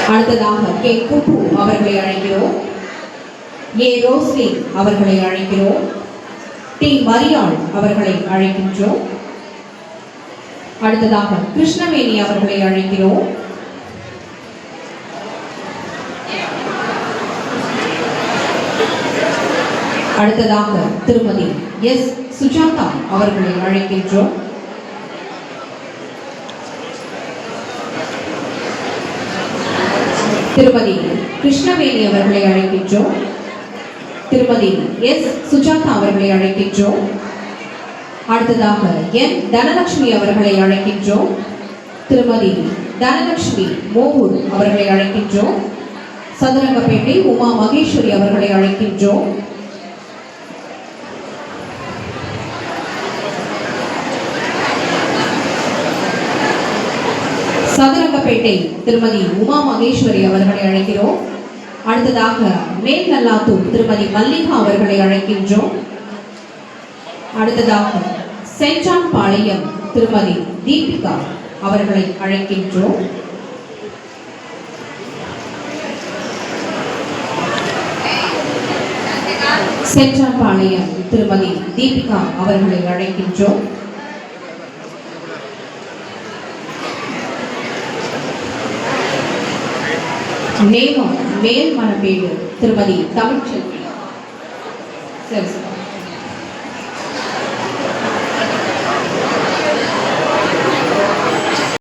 அடுத்ததாக கே குப்பு அவர்களை அழைக்கிறோம். ஏ ரோஸ்லி அவர்களை அழைக்கிறோம். டி மரியாள் அவர்களை அழைக்கின்றோம். அடுத்ததாக கிருஷ்ணவேணி அவர்களை அழைக்கிறோம். அடுத்ததாக திருமதி எஸ் சுஜாதா அவர்களை அழைக்கின்றோம். திருமதி கிருஷ்ணவேணி அவர்களை அழைக்கின்றோம். திருமதி எஸ் சுஜாதா அவர்களை அழைக்கின்றோம். அடுத்ததாக என் தனலட்சுமி அவர்களை அழைக்கின்றோம். திருமதி தனலட்சுமி மோகூர் அவர்களை அழைக்கின்றோம். சதுரங்கப்பேட்டை உமா மகேஸ்வரி அவர்களை அழைக்கின்றோம். சதுரங்கப்பேட்டை திருமதி உமா மகேஸ்வரி அவர்களை அழைக்கிறோம். அடுத்ததாக மேல் நல்லாத்தூர் திருமதி மல்லிகா அவர்களை அழைக்கின்றோம். அடுத்ததாக சென்ட் ஜான் பாளையம் திருமதி தீபிகா அவர்களை அழைக்கின்றோம். சென்ட் ஜான் பாளையம் திருமதி தீபிகா அவர்களை அழைக்கின்றோம். நேமம் மேல் மணப்பேடு திருமதி தமிழ்ச்செல்வி. சரி.